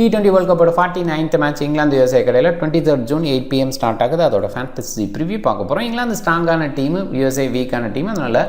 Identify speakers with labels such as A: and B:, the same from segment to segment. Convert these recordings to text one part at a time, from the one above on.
A: T20 World Cup 49th match England USA கடையில் 23rd June 8 PM start ஆகுது. அதோட fantasy preview பார்க்க போகிறோம். இங்கிலாந்து ஸ்ட்ராங்கான டீம், யூஎஸ்ஏ வீக்கான டீம். அதனால்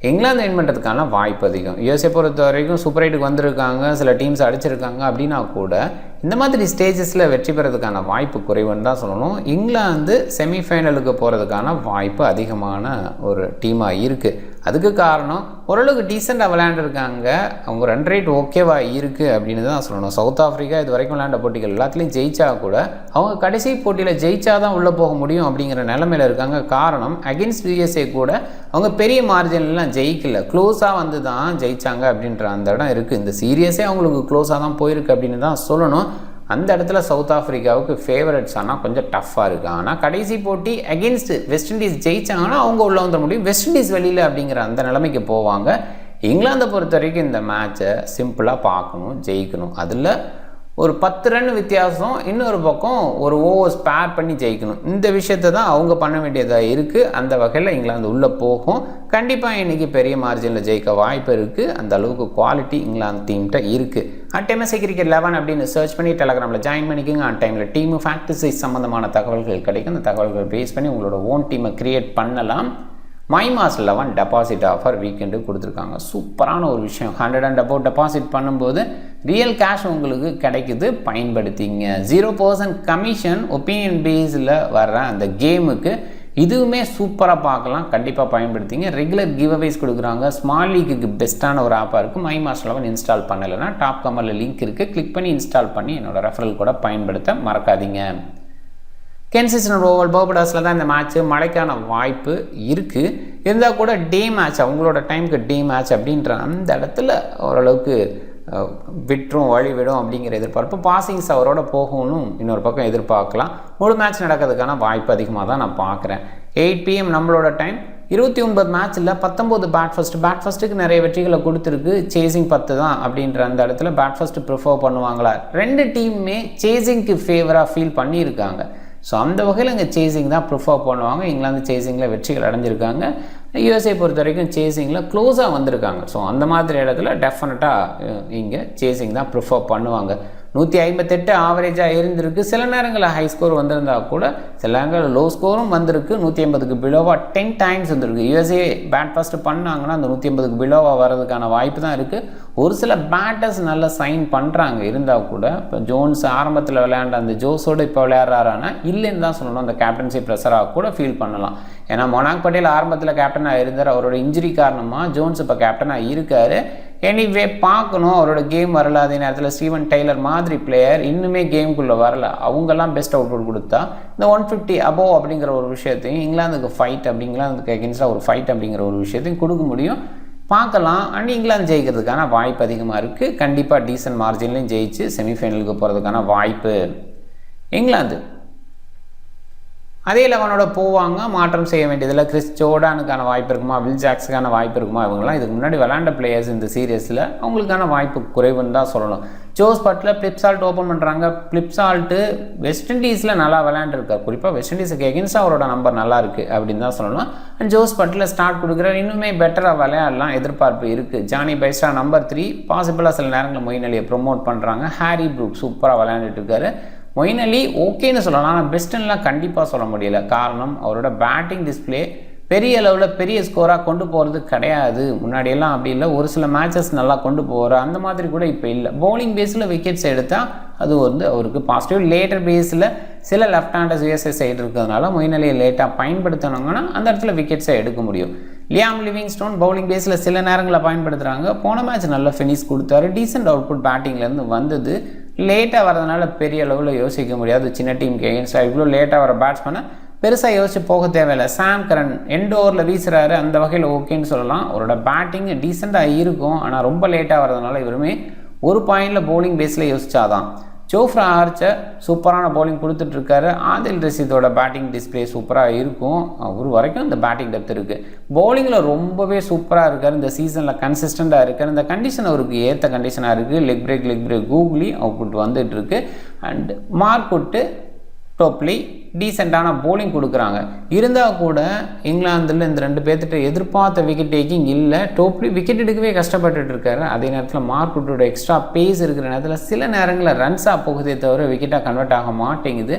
A: இங்கிலாந்து வின் பண்ணுறதுக்கான வாய்ப்பு அதிகம். யூஎஸ்ஏ பொறுத்த வரைக்கும் சூப்பர் எயிட்டுக்கு வந்திருக்காங்க, சில டீம்ஸ் அடிச்சிருக்காங்க. அப்படின்னா கூட இந்த மாதிரி ஸ்டேஜஸில் வெற்றி பெறதுக்கான வாய்ப்பு குறைவுன்னு தான் சொல்லணும். இங்கிலாந்து செமிஃபைனலுக்கு போகிறதுக்கான வாய்ப்பு அதிகமான ஒரு டீமாக இருக்குது. அதுக்கு காரணம் ஓரளவுக்கு டீசெண்டாக விளையாண்டுருக்காங்க, அவங்க ரன் ரேட் ஓகேவாக இருக்குது அப்படின்னு தான் சொல்லணும். சவுத் ஆஃப்ரிக்கா இது வரைக்கும் விளையாண்ட போட்டிகள் எல்லாத்துலேயும் ஜெயிச்சா கூட அவங்க கடைசி போட்டியில் ஜெயிச்சா தான் உள்ளே போக முடியும் அப்படிங்கிற நிலைமையில் இருக்காங்க. காரணம் அகென்ஸ்ட் யூஎஸ்ஏ கூட அவங்க பெரிய மார்ஜின்லாம் ஜெயிக்கல, க்ளோஸாக வந்து தான் ஜெயித்தாங்க அப்படின்ற அந்த இடம் இருக்குது. இந்த சீரியஸே அவங்களுக்கு க்ளோஸாக தான் போயிருக்கு அப்படின்னு தான் சொல்லணும். அந்த இடத்துல சவுத் ஆஃப்ரிக்காவுக்கு ஃபேவரட்ஸ் ஆனால் கொஞ்சம் டஃப்பாக இருக்குது. ஆனால் கடைசி போட்டி அகென்ஸ்ட் வெஸ்ட் இண்டீஸ் ஜெயிச்சாங்கன்னா அவங்க உள்ளே வந்துட முடியும், வெஸ்ட் இண்டீஸ் வெளியில் அப்படிங்கிற அந்த நிலைமைக்கு போவாங்க. இங்கிலாந்தை பொறுத்த வரைக்கும் இந்த மேட்சை சிம்பிளாக பார்க்கணும், ஜெயிக்கணும். அதில் ஒரு 10 ரன் வித்தியாசம், இன்னொரு பக்கம் ஒரு ஓவர் ஸ்பேர் பண்ணி ஜெயிக்கணும். இந்த விஷயத்தை தான் அவங்க பண்ண வேண்டியதாக இருக்குது. அந்த வகையில் இங்கிலாந்து உள்ளே போகும். கண்டிப்பாக இன்றைக்கி பெரிய மார்ஜினில் ஜெயிக்க வாய்ப்பு இருக்குது. அந்த அளவுக்கு குவாலிட்டி இங்கிலாந்து டீம்கிட்ட இருக்குது. அட்டைமசி கிரிக்கெட் 11 அப்படின்னு சர்ச் பண்ணி டெலகிராமில் ஜாயின் பண்ணிக்கோங்க. அந்த டைமில் டீமு ஃபேண்டசி சம்மந்தமான தகவல்கள் கிடைக்கும். அந்த தகவல்கள் பேஸ் பண்ணி உங்களோட ஓன் டீமை க்ரியேட் பண்ணலாம். MyMass 11 டெபாசிட் ஆஃபர் வீக்கெண்டு கொடுத்துருக்காங்க. சூப்பரான ஒரு விஷயம். 100 and above டெபாசிட் பண்ணும்போது ரியல் கேஷ் உங்களுக்கு கிடைக்குது, பயன்படுத்திங்க. 0% கமிஷன் ஒப்பீனியன் பேஸில் வர்ற அந்த கேமுக்கு இதுவுமே சூப்பராக பார்க்கலாம், கண்டிப்பாக பயன்படுத்திங்க. ரெகுலர் கிவ்அவேஸ் கொடுக்குறாங்க. ஸ்மால் லீக்குக்கு பெஸ்ட்டான ஒரு ஆப்பாக இருக்குது. MyMass 11 இன்ஸ்டால் பண்ணலைன்னா டாப் கமரில் லிங்க் இருக்குது, கிளிக் பண்ணி இன்ஸ்டால் பண்ணி என்னோடய ரெஃபரல் கூட பயன்படுத்த மறக்காதீங்க. கென்சிஸ்டன் ஓவல் பர்படாஸில் தான் இந்த மேட்ச்சு, மழைக்கான வாய்ப்பு இருக்குது. இருந்தால் கூட டே மேட்ச், அவங்களோட டைமுக்கு டே மேட்ச் அப்படின்ற அந்த இடத்துல ஓரளவுக்கு விட்டுரும், வழிவிடும் அப்படிங்கிற எதிர்பார்ப்பு. பாசிங்ஸ் அவரோட போகணும் இன்னொரு பக்கம் எதிர்பார்க்கலாம். முழு மேட்ச் நடக்கிறதுக்கான வாய்ப்பு அதிகமாக தான் நான் பார்க்குறேன். 8 PM நம்மளோட டைம். 29 மேட்ச்சில் 19 பேட் ஃபஸ்ட்டுக்கு நிறைய வெற்றிகளை கொடுத்துருக்கு. சேசிங் 10 தான் அப்படின்ற அந்த இடத்துல பேட் ஃபஸ்ட்டு ப்ரிஃபர் பண்ணுவாங்களா? 2 டீமுமே சேசிங்க்கு ஃபேவராக ஃபீல் பண்ணியிருக்காங்க. ஸோ அந்த வகையில் இங்கே சேசிங் தான் ப்ரிஃபர் பண்ணுவாங்க. இங்கிலாந்து சேசிங்கில் வெற்றிகள் அடைஞ்சிருக்காங்க. யூஎஸ்ஏ பொறுத்த வரைக்கும் சேசிங்கில் க்ளோஸாக வந்திருக்காங்க. ஸோ அந்த மாதிரி இடத்துல டெஃபினட்டாக இங்கே சேசிங் தான் ப்ரிஃபர் பண்ணுவாங்க. 158 ஆவரேஜாக இருந்திருக்கு. சில நேரங்களில் ஹை ஸ்கோர் வந்திருந்தால் கூட சில நேரங்களில் லோ ஸ்கோரும் வந்திருக்கு. 180க்கு பிலோவாக 10 டைம்ஸ் வந்திருக்கு. யூஎஸ்ஏ பேட் ஃபஸ்ட்டு பண்ணாங்கன்னா அந்த 180க்கு பிலோவாக வர்றதுக்கான வாய்ப்பு தான் இருக்குது. ஒரு சில பேட்டர்ஸ் நல்லா சைன் பண்ணுறாங்க. இருந்தால் கூட இப்போ ஜோன்ஸ் ஆரம்பத்தில் விளையாண்ட அந்த ஜோஸோடு இப்போ விளையாடுறாரானா இல்லைன்னு தான் சொல்லணும். அந்த கேப்டன்சி ப்ரெஷராக கூட ஃபீல் பண்ணலாம். ஏன்னா மொனாக் பட்டேல் ஆரம்பத்தில் கேப்டனாக இருந்தார். அவரோட இன்ஜுரி காரணமாக ஜோன்ஸ் இப்போ கேப்டனாக இருக்கார். எனிவே பார்க்கணும், அவரோட கேம் வரல. அதே நேரத்தில் ஸ்டீவன் டெய்லர் மாதிரி பிளேயர் இன்னுமே கேமுக்குள்ளே வரல. அவங்கெல்லாம் பெஸ்ட் அவுட்புட் கொடுத்தா இந்த 150 above அப்படிங்கிற ஒரு விஷயத்தையும் இங்கிலாந்துக்கு ஃபைட் இங்கிலாந்துக்கு அகென்ஸ்டாக ஒரு ஃபைட் அப்படிங்கிற ஒரு விஷயத்தையும் கொடுக்க முடியும். பார்க்கலாம். அண்ட் இங்கிலாந்து ஜெயிக்கிறதுக்கான வாய்ப்பு அதிகமாக இருக்குது. கண்டிப்பாக டீசன்ட் மார்ஜின்லையும் ஜெயிச்சு செமிஃபைனலுக்கு போகிறதுக்கான வாய்ப்பு இங்கிலாந்து. அதே 11ஓட போவாங்க, மாற்றம் செய்ய வேண்டியதில். கிறிஸ் ஜோர்டானுக்கான வாய்ப்பு இருக்குமா, வில் ஜாக்ஸுக்கான வாய்ப்பு இருக்குமா? இவங்களாம் இதுக்கு முன்னாடி விளையாண்ட பிளேயர்ஸ் இந்த சீரியஸில், அவங்களுக்கான வாய்ப்பு குறைவுன்னு தான் சொல்லணும். ஜோஸ் பட்லர் ஃப்ளிப்சால்ட் ஓப்பன் பண்ணுறாங்க. ஃப்ளிப்சால்ட்டு வெஸ்ட் இண்டீஸில் நல்லா விளையாண்டுருக்கார். குறிப்பாக வெஸ்ட் இண்டீஸுக்கு எகென்ஸ்டாக அவரோட நம்பர் நல்லா இருக்குது அப்படின்னு தான் சொல்லணும். அண்ட் ஜோஸ் பட்லர் ஸ்டார்ட் கொடுக்குறாரு, இன்னுமே பெட்டராக விளையாடலாம் எதிர்பார்ப்பு இருக்குது. ஜானி பைஸ்டா நம்பர் 3 பாசிபிளாக சில நேரங்களில் மொயின் அலியை ப்ரொமோட் பண்ணுறாங்க. ஹாரி ப்ரூக் சூப்பராக விளையாண்டுட்டு இருக்காரு. மொயின் அலி ஓகேன்னு சொல்லலாம், ஆனால் பெஸ்ட்டுன்னெலாம் கண்டிப்பாக சொல்ல முடியல. காரணம் அவரோட பேட்டிங் டிஸ்பிளே பெரிய அளவில் பெரிய ஸ்கோராக கொண்டு போகிறது கிடையாது. முன்னாடியெல்லாம் அப்படி இல்லை, ஒரு சில மேட்சஸ் நல்லா கொண்டு போகிற அந்த மாதிரி கூட இப்போ இல்லை. பவுலிங் பேஸில் விக்கெட்ஸ் எடுத்தால் அது அவருக்கு பாசிட்டிவ். லேட்டர் பேஸில் சில லெஃப்ட் ஹேண்டர்ஸ் யூஎஸ்ஏ சைடு இருக்கிறதுனால மொயின் அலியை லேட்டாக பயன்படுத்தினாங்கன்னா அந்த இடத்துல விக்கெட்ஸை எடுக்க முடியும். லியாம் லிவிங்ஸ்டோன் பவுலிங் பேஸில் சில நேரங்களில் பயன்படுத்துகிறாங்க. போன மேட்ச் நல்ல ஃபினிஷ் கொடுத்தாரு. டீசென்ட் அவுட்புட் பேட்டிங்லேருந்து வந்தது. லேட்டாக வரதுனால பெரிய அளவில் யோசிக்க முடியாது. சின்ன டீமுக்கு எகென்ஸ்டாக இவ்வளோ லேட்டாக வர பேட்ஸ்மேனை பெருசாக யோசிச்சு போக தேவையில்லை. சாம் கரன் எண்ட் ஓவரில் வீசுகிறாரு, அந்த வகையில் ஓகேன்னு சொல்லலாம். அவரோட பேட்டிங் டீசெண்டாக இருக்கும், ஆனால் ரொம்ப லேட்டாக வரதுனால இவருமே ஒரு பாயிண்டில் பவுலிங் பேஸில் யோசிச்சாதான். ஜோஃப்ரா ஆர்ச்சர் சூப்பரான பவுலிங் கொடுத்துட்ருக்காரு. ஆதில் ரஷீதோட பேட்டிங் டிஸ்பிளே சூப்பராக இருக்கும். அவர் வரைக்கும் இந்த பேட்டிங் டெப்த் இருக்குது. பவுலிங்கில் ரொம்பவே சூப்பராக இருக்கார். இந்த சீசனில் கன்சிஸ்டண்ட்டாக இருக்கார். இந்த கண்டிஷன் அவருக்கு ஏற்ற கண்டிஷனாக இருக்குது. லெக் பிரேக் கூகுளி அவுட்புட் வந்துட்டுருக்கு. அண்ட் மார்க்குட்டு டோப்லி டீசெண்டான போலிங் கொடுக்குறாங்க. இருந்தால் கூட இங்கிலாந்தில் இந்த 2 பேர்த்திட்ட எதிர்பார்த்த விக்கெட் டேக்கிங் இல்லை. டோப்லி விக்கெட் எடுக்கவே கஷ்டப்பட்டுட்டு இருக்காரு. அதே நேரத்தில் மார்க்வுட்டோட எக்ஸ்ட்ரா பேஸ் இருக்கிற நேரத்தில் சில நேரங்களில் ரன்ஸாக போகுதே தவிர விக்கெட்டாக கன்வெர்ட் ஆக மாட்டேங்குது.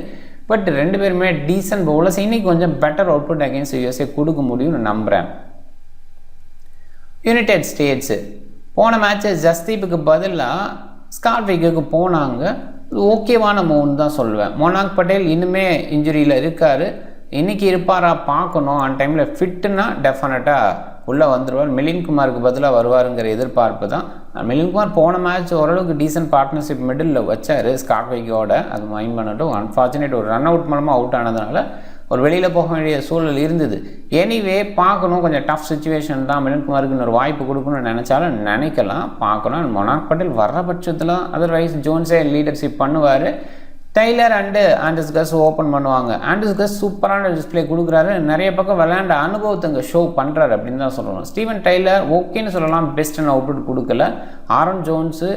A: பட் 2 பேருமே டீசென்ட் பவுலர்ஸ். இன்றைக்கி கொஞ்சம் பெட்டர் அவுட்புட் அகேன்ஸ்ட் யூஎஸ்ஏ கொடுக்க முடியும்னு நம்புகிறேன். யுனைடெட் ஸ்டேட்ஸு போன மேட்ச்சு ஜஸ்தீப்புக்கு பதிலாக ஸ்காட்விக்கு போனாங்க. ஓகேவான மூவ்னு தான் சொல்லுவேன். மொனாக் பட்டேல் இன்னுமே இன்ஜுரியில் இருக்கார். இன்றைக்கி இருப்பாரா பார்க்கணும். அந்த டைமில் ஃபிட்டுனா டெஃபினட்டாக உள்ளே வந்துடுவார். மிலிந்த் குமாருக்கு பதிலாக வருவாருங்கிற எதிர்பார்ப்பு தான். மிலிந்த் குமார் போன மேட்ச் ஓரளவுக்கு டீசென்ட் பார்ட்னர்ஷிப் மிடில் வச்சார் ஸ்காட்விக்கோட. அது மைண்ட் பண்ணட்டும். அன்ஃபார்ச்சுனேட் ஒரு ரன் அவுட் மூலமாக அவுட் ஆனதுனால ஒரு வெளியில் போக வேண்டிய சூழல் இருந்தது. எனிவே பார்க்கணும். கொஞ்சம் டஃப் சுச்சுவேஷன் தான். மிலிந்த் குமாருக்கு இன்னொரு வாய்ப்பு கொடுக்கணும்னு நினச்சாலும் நினைக்கலாம். பார்க்கணும். மொனாக் பட்டேல் வர்ற பட்சத்தில் அதர்வைஸ் ஜோன்ஸே லீடர்ஷிப் பண்ணுவார். டெய்லர் அண்டு ஆண்டர்ஸ் கஸ் ஓப்பன் பண்ணுவாங்க. ஆண்டர்ஸ் கஸ் சூப்பரான டிஸ்பிளே கொடுக்குறாரு. நிறைய பக்கம் விளையாண்ட அனுபவத்தை இங்கே ஷோ பண்ணுறாரு அப்படின்னு தான் சொல்லணும். ஸ்டீவன் டெய்லர் ஓகேன்னு சொல்லலாம். பெஸ்ட்டுன்னு அவுட்புட் கொடுக்கல. ஆரன் ஜோன்ஸு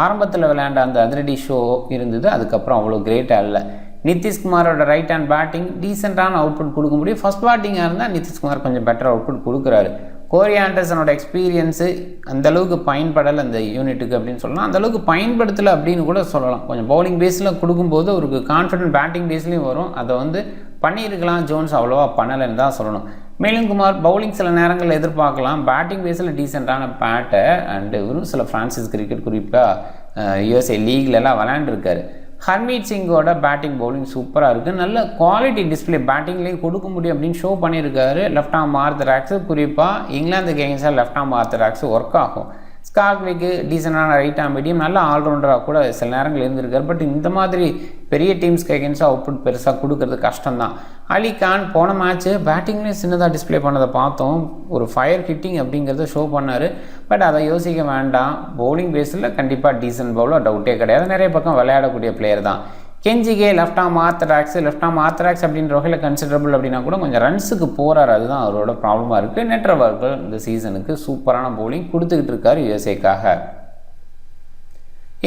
A: ஆரம்பத்தில் விளையாண்ட அந்த அதிரடி ஷோ இருந்தது. அதுக்கப்புறம் அவ்வளோ கிரேட்டாக இல்லை. நிதிஷ்குமாரோட ரைட் ஹேண்ட் பேட்டிங் டீசெண்டான அவுட்புட் கொடுக்க முடியும். ஃபஸ்ட் பேட்டிங்காக இருந்தால் நிதிஷ்குமார் கொஞ்சம் பெட்டர் அவுட்புட் கொடுக்குறாரு. கோரி ஆண்டர்சனோட எக்ஸ்பீரியன்ஸு அந்தளவுக்கு பயன்படலை அந்த யூனிட்டுக்கு அப்படின்னு சொல்லலாம். அந்தளவுக்கு பயன்படுத்தலை அப்படின்னு கூட சொல்லலாம். கொஞ்சம் பவுலிங் பேஸில் கொடுக்கும்போது அவருக்கு கான்ஃபிடென்ட் பேட்டிங் பேஸ்லேயும் வரும். அதை பண்ணியிருக்கலாம். ஜோன்ஸ் அவ்வளோவா பண்ணலைன்னு தான் சொல்லணும். மிலிந்த் குமார் பவுலிங் சில நேரங்களில் எதிர்பார்க்கலாம். பேட்டிங் பேஸில் டீசெண்டான பேட்டை அண்டு இவரும் சில ஃப்ரான்சிஸ் கிரிக்கெட் குறிப்பாக யூஎஸ்ஏ லீக்லலாம் விளையாண்டுருக்காரு. ஹர்மீத் சிங்கோட பேட்டிங் பவுலிங் சூப்பராக இருக்குது. நல்ல குவாலிட்டி டிஸ்பிளே பேட்டிங்லேயும் கொடுக்க முடியும் அப்படின்னு ஷோ பண்ணியிருக்காரு. லெஃப்ட் ஆர்ம் ஆர்த்தடாக்ஸு குறிப்பாக இங்கிலாந்துக்கு எகென்ஸ்டாக லெஃப்ட் ஆர்ம் ஆர்த்தடாக்ஸு ஒர்க் ஆகும். ஸ்காட்விக்கு டீசெண்டான ரைட் ஆர்ம் மீடியம் நல்ல ஆல்ரவுண்டராக கூட சில நேரங்கள் இருந்திருக்காரு. பட் இந்த மாதிரி பெரிய டீம்ஸ்க்கு எகென்ஸ்டாக அவுட்புட் பெருசாக கொடுக்கறது கஷ்டம்தான். அலி கான் போன மேட்ச்சு பேட்டிங்லேயும் சின்னதாக டிஸ்பிளே பண்ணதை பார்த்தோம். ஒரு ஃபயர் ஹிட்டிங் அப்படிங்கிறத ஷோ பண்ணார். பட் அதை யோசிக்க வேண்டாம். பவுலிங் பேஸில் கண்டிப்பாக டீசென்ட் பவுலர் டவுட்டே கிடையாது. நிறைய பக்கம் விளையாடக்கூடிய பிளேயர் தான். கெஞ்சிகே லெஃப்ட் ஆர்ம் ஆர்த்தடாக்ஸ் அப்படின்ற வகையில் கன்சிடரபிள் அப்படின்னா கூட கொஞ்சம் ரன்ஸுக்கு போகிறார். அதுதான் அவரோட ப்ராப்ளமாக இருக்குது. நெட்ரவர்கள் இந்த சீசனுக்கு சூப்பரான பவுலிங் கொடுத்துக்கிட்டு இருக்கார் யூஎஸ்ஏக்காக.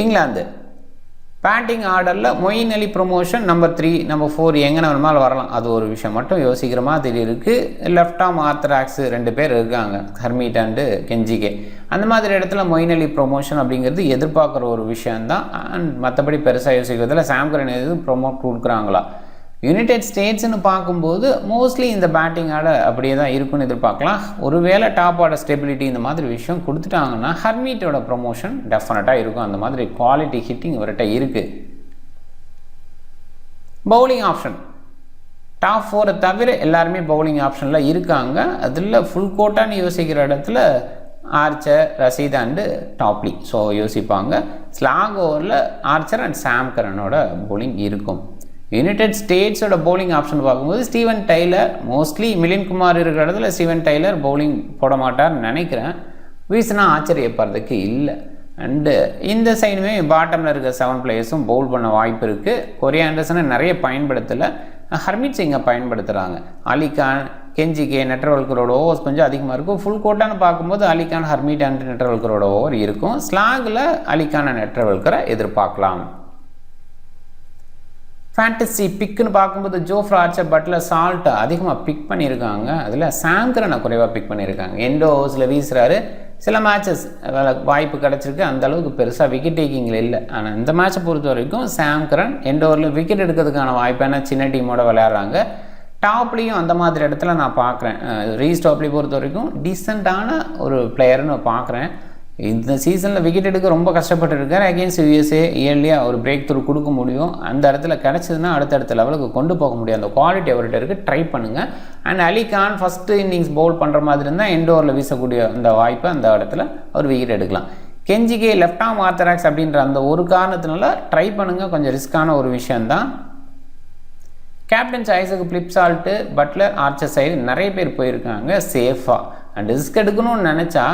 A: இங்கிலாந்து பேட்டிங் ஆர்டரில் மொயின் அலி ப்ரொமோஷன் நம்பர் 3 நம்பர் 4 எங்கே வேணுமாலும் வரலாம். அது ஒரு விஷயம் மட்டும் யோசிக்கிற மாதிரி இருக்குது. லெஃப்ட் ஆர்ம் ஆர்த்தடாக்ஸு 2 பேர் இருக்காங்க, ஹர்மீட் அண்டு கெஞ்சிகே. அந்த மாதிரி இடத்துல மொயின் அலி ப்ரொமோஷன் அப்படிங்கிறது எதிர்பார்க்குற ஒரு விஷயந்தான். அண்ட் மற்றபடி பெருசாக யோசிக்கிறதுல சாம் கரன் எதுவும் ப்ரொமோட் கொடுக்குறாங்களா? யுனைடெட் ஸ்டேட்ஸ்னு பார்க்கும்போது மோஸ்ட்லி இந்த பேட்டிங் ஆட அப்படியே தான் இருக்குன்னு எதிர்பார்க்கலாம். ஒருவேளை டாப் ஆட ஸ்டெபிலிட்டி இந்த மாதிரி விஷயம் கொடுத்துட்டாங்கன்னா ஹர்மீட்டோட ப்ரொமோஷன் டெஃபினட்டாக இருக்கும். அந்த மாதிரி குவாலிட்டி ஹிட்டிங் இவர்கிட்ட இருக்குது. பவுலிங் ஆப்ஷன் டாப் 4 தவிர எல்லாருமே பவுலிங் ஆப்ஷனில் இருக்காங்க. அதில் ஃபுல் கோட்டான்னு யோசிக்கிற இடத்துல Archer, Rashid and Topley so யோசிப்பாங்க. ஸ்லாக் ஓவரில் ஆர்ச்சர் அண்ட் சாம் கரனோட பவுலிங் இருக்கும். யுனைடெட் ஸ்டேட்ஸோட பவுலிங் ஆப்ஷன் பார்க்கும்போது Steven Taylor, mostly Milind Kumar இருக்கிற இடத்துல ஸ்டீவன் டெய்லர் பவுலிங் போட மாட்டார்னு நினைக்கிறேன். வீசுனா ஆச்சரியப்படுறதுக்கு இல்லை. அண்டு இந்த சைடுமே பாட்டமில் இருக்க 7 பிளேயர்ஸும் பவுல் பண்ண வாய்ப்பு இருக்குது. கோரி ஆண்டர்சனை நிறைய பயன்படுத்தலை, ஹர்மீத் சிங்கை பயன்படுத்துகிறாங்க. அலிகான், கெஞ்சிகே, நெட்ரவல்கரோட ஓவர்ஸ் கொஞ்சம் அதிகமாக இருக்கும். ஃபுல் கோட்டான்னு பார்க்கும்போது அலிகான், ஹர்மீட் அண்ட் நெட்ரவல்கரோட ஓவர் இருக்கும். ஸ்லாகில் அலிகான் நெட்ரவல்கரை எதிர்பார்க்கலாம். ஃபேண்டசி பிக்குன்னு பார்க்கும்போது ஜோஃப்ரா ஆர்ச்சர், பட்லர், சால்ட் அதிகமாக பிக் பண்ணியிருக்காங்க. அதில் சாம் கரனை குறைவாக பிக் பண்ணியிருக்காங்க. எண்டோ ஓவர்ஸில் வீசுகிறாரு. சில மேட்சஸ் வாய்ப்பு கிடச்சிருக்கு. அந்தளவுக்கு பெருசாக விக்கெட் டேக்கிங்கில் இல்லை. ஆனால் இந்த மேட்சை பொறுத்த வரைக்கும் சாம் கரன் எண்ட் ஓவரில் விக்கெட் எடுக்கிறதுக்கான வாய்ப்பான சின்ன டீமோட விளையாடுறாங்க. டாப்லேயும் அந்த மாதிரி இடத்துல நான் பார்க்குறேன். ரீஸ் டாப்லி பொறுத்த வரைக்கும் டீசெண்டான ஒரு பிளேயர்னு பார்க்குறேன். இந்த சீசனில் விக்கெட் எடுக்க ரொம்ப கஷ்டப்பட்டு இருக்கார். அகெயின்ஸ்ட் யூஎஸ்ஏ இயர்லியாக ஒரு பிரேக் த்ரூ கொடுக்க முடியும். அந்த இடத்துல கிடச்சதுன்னா அடுத்தடுத்த லெவலுக்கு கொண்டு போக முடியும். அந்த குவாலிட்டி அவர்கிட்ட இருக்குது, ட்ரை பண்ணுங்கள். And Ali Khan first innings bowl பண்ணுற மாதிரி இருந்தால் எண்ட் ஓவரில் வீசக்கூடிய அந்த வாய்ப்பை அந்த இடத்துல அவர் விக்கெட் எடுக்கலாம். கெஞ்சிகே லெஃப்ட் ஆர்ம் ஆர்த்தடாக்ஸ் அப்படின்ற அந்த ஒரு காரணத்தினால ட்ரை பண்ணுங்கள். கொஞ்சம் ரிஸ்க்கான ஒரு விஷயந்தான். கேப்டன் சாய்ஸுக்கு பிளிப்சால்ட்டு, பட்லர், ஆர்ச்சர் சைடு நிறைய பேர் போயிருக்காங்க சேஃபாக. அண்ட் ரிஸ்க் எடுக்கணும்னு நினச்சா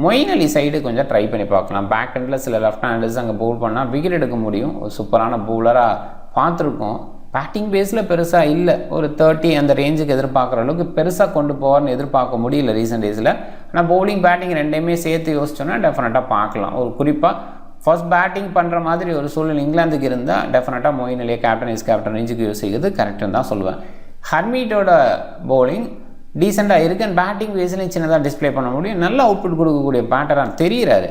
A: மொயின் அலி சைடு கொஞ்சம் ட்ரை பண்ணி பார்க்கலாம். பேக் ஹேண்டில் சில லெஃப்ட் ஹேண்டர்ஸ் அங்கே பவுல் பண்ணால் விக்கெட் எடுக்க முடியும். ஒரு சூப்பரான பவுலராக பார்த்துருக்கோம். பேட்டிங் பேஸில் பெருசாக இல்லை, ஒரு 30 அந்த ரேஞ்சுக்கு எதிர்பார்க்குற அளவுக்கு பெருசாக கொண்டு போவார்னு எதிர்பார்க்க முடியல ரீசெண்ட் டேஸில். ஆனால் பவுலிங் பேட்டிங் ரெண்டையுமே சேர்த்து யோசிச்சோன்னா டெஃபினட்டாக பார்க்கலாம். ஒரு குறிப்பாக ஃபர்ஸ்ட் பேட்டிங் பண்ணுற மாதிரி ஒரு சூழ்நிலை இங்கிலாந்துக்கு இருந்தால் டெஃபினட்டாக மொயின் அலியை கேப்டன் வைஸ் கேப்டன் ரேஞ்சுக்கு யோசிக்கிறது கரெக்டுன்னு தான் சொல்லுவேன். ஹர்மீட்டோட பவுலிங் டீசெண்டாக இருக்குது அண்ட் பேட்டிங் வேஸ்லையும் சின்னதாக டிஸ்பிளே பண்ண முடியும். நல்ல அவுட்புட் கொடுக்கக்கூடிய பேட்டராக தெரிகிறாரு.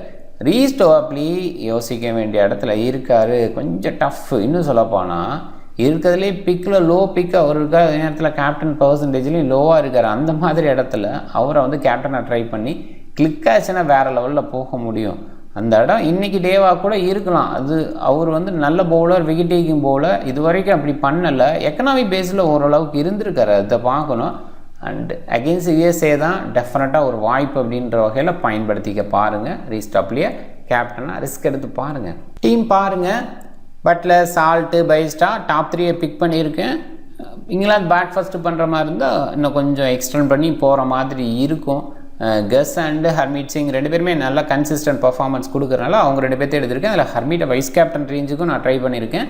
A: ரீஸ்டோப்லி யோசிக்க வேண்டிய இடத்துல இருக்கார். கொஞ்சம் டஃப். இன்னும் சொல்லப்போனால் இருக்கிறதுலே பிக்கில் லோ பிக் அவர் இருக்கார். அதே நேரத்தில் கேப்டன் பர்சன்டேஜ்லேயும் லோவாக இருக்கார். அந்த மாதிரி இடத்துல அவரை வந்து கேப்டனை ட்ரை பண்ணி கிளிக் ஆச்சுன்னா வேறு லெவலில் போக முடியும். அந்த இடம் இன்றைக்கி டேவாக கூட இருக்கலாம். அது அவர் வந்து நல்ல பவுலர், விக்கெட் டேக்கிங் பவுலர். இது வரைக்கும் அப்படி பண்ணலை. எக்கனாமிக் பேஸில் ஓரளவுக்கு இருந்திருக்காரு. அதை பார்க்கணும். அண்ட் அகெயின்ஸ்ட் யூஎஸ்ஏ தான் டெஃபினட்டாக ஒரு வாய்ப்பு அப்படின்ற வகையில் பயன்படுத்திக்க பாருங்கள். ரீஸ்டாப்லேயே கேப்டனாக ரிஸ்க் எடுத்து பாருங்கள். டீம் பாருங்கள். Buttler, Salt, Bairstow top 3 pick பண்ணியிருக்கேன். இங்கிலாந்து பேட் ஃபஸ்ட்டு பண்ணுற மாதிரி இருந்தால் இன்னும் கொஞ்சம் எக்ஸ்டெண்ட் பண்ணி போகிற மாதிரி இருக்கும். கஸ் அண்டு ஹர்மீட் சிங் 2 பேருமே நல்லா கன்சிஸ்டன்ட் பர்ஃபார்மன்ஸ் கொடுக்குறனால அவங்க 2 பேர்த்து எடுத்திருக்கேன். அதில் ஹர்மீட்டை வைஸ் கேப்டன் ரேஞ்சுக்கும் நான் ட்ரை பண்ணியிருக்கேன்.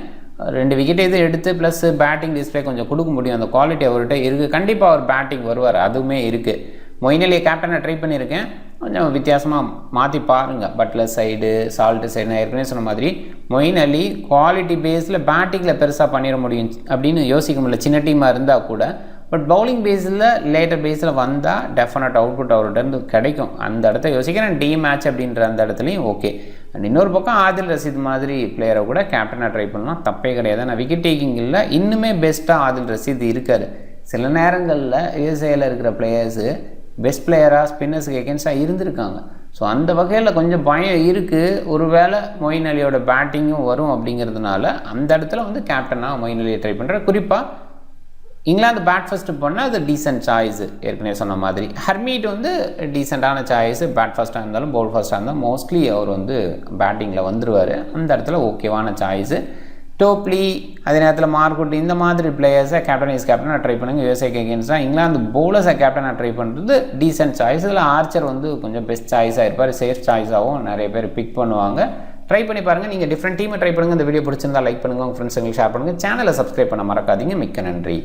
A: 2 விக்கெட் இது எடுத்து ப்ளஸ் பேட்டிங் டிஸ்பிளே கொஞ்சம் கொடுக்க முடியும். அந்த குவாலிட்டி அவர்கிட்ட இருக்குது. கண்டிப்பாக அவர் பேட்டிங் வருவார். அதுவுமே இருக்குது. மொயின் அலி கேப்டனை ட்ரை பண்ணியிருக்கேன். கொஞ்சம் வித்தியாசமாக மாற்றி பாருங்கள். பட்லர் சைடு, சால்ட்டு சைடு, நான் ஏற்கனவே சொன்ன மாதிரி மொயின் அலி குவாலிட்டி பேஸில் பேட்டிங்கில் பெருசாக பண்ணிட முடியும் அப்படின்னு யோசிக்க முடியல, சின்ன டீமாக இருந்தால் கூட. பட் பவுலிங் பேஸில் லேட்டர் பேஸில் வந்தால் டெஃபினட் அவுட்புட் அவர்கிட்ட இருந்து கிடைக்கும். அந்த இடத்த யோசிக்கிறேன். டி மேட்ச் அப்படின்ற அந்த இடத்துலையும் ஓகே. அண்ட் இன்னொரு பக்கம் ஆதில் ரஷீத் மாதிரி பிளேயரை கூட கேப்டனாக ட்ரை பண்ணலாம், தப்பே கிடையாது. ஆனால் விக்கெட் டேக்கிங் இல்லை, இன்னுமே பெஸ்ட்டாக ஆதில் ரஷீத் இருக்கார். சில நேரங்களில் யூஎஸ்ஏயில் இருக்கிற பிளேயர்ஸு பெஸ்ட் பிளேயராக ஸ்பின்னர்ஸுக்கு எகென்ஸ்டாக இருந்திருக்காங்க. ஸோ அந்த வகையில் கொஞ்சம் பயம் இருக்குது. ஒருவேளை மொயின் அலியோட பேட்டிங்கும் வரும் அப்படிங்கிறதுனால அந்த இடத்துல வந்து கேப்டனாக மொயின் அலியை ட்ரை பண்ணுறேன். குறிப்பாக இங்கிலாந்து பேட் ஃபஸ்ட்டு பண்ணால் அது டீசென்ட் சாய்ஸு. ஏற்கனவே சொன்ன மாதிரி ஹர்மீட் வந்து டீசெண்டான சாய்ஸு. பேட் ஃபஸ்ட்டாக இருந்தாலும் பவுல் ஃபஸ்ட்டாக இருந்தாலும் மோஸ்ட்லி அவர் வந்து பேட்டிங்கில் வந்துடுவார். அந்த இடத்துல ஓகேவான சாய்ஸு. டோப்லி, அதே நேரத்தில் மார்க்குட், இந்த மாதிரி பிளேயர்ஸை கேப்டன் வைஸ் கேப்டனாக ட்ரை பண்ணுங்கள். யூஎஸ்ஏக்கு எகெயின்ஸ்டாக இங்கிலாந்து பவுலர்ஸை கேப்டனாக ட்ரை பண்ணுறது டீசென்ட் சாய்ஸ். இதில் ஆர்ச்சர் வந்து கொஞ்சம் பெஸ்ட் சாய்ஸாக இருப்பார். சேஃப் சாய்ஸாகவும் நிறைய பேர் பிக் பண்ணுவாங்க. ட்ரை பண்ணி பாருங்கள். நீங்கள் டிஃப்ரெண்ட் டீமை ட்ரை பண்ணுங்கள். இந்த வீடியோ பிடிச்சிருந்தால் லைக் பண்ணுங்கள், உங்கள் ஃப்ரெண்ட்ஸுங்களுக்கு ஷேர் பண்ணுங்கள். சேனலை சப்ஸ்கிரைப் பண்ண மறக்காதீங்க. மிக்க நன்றி.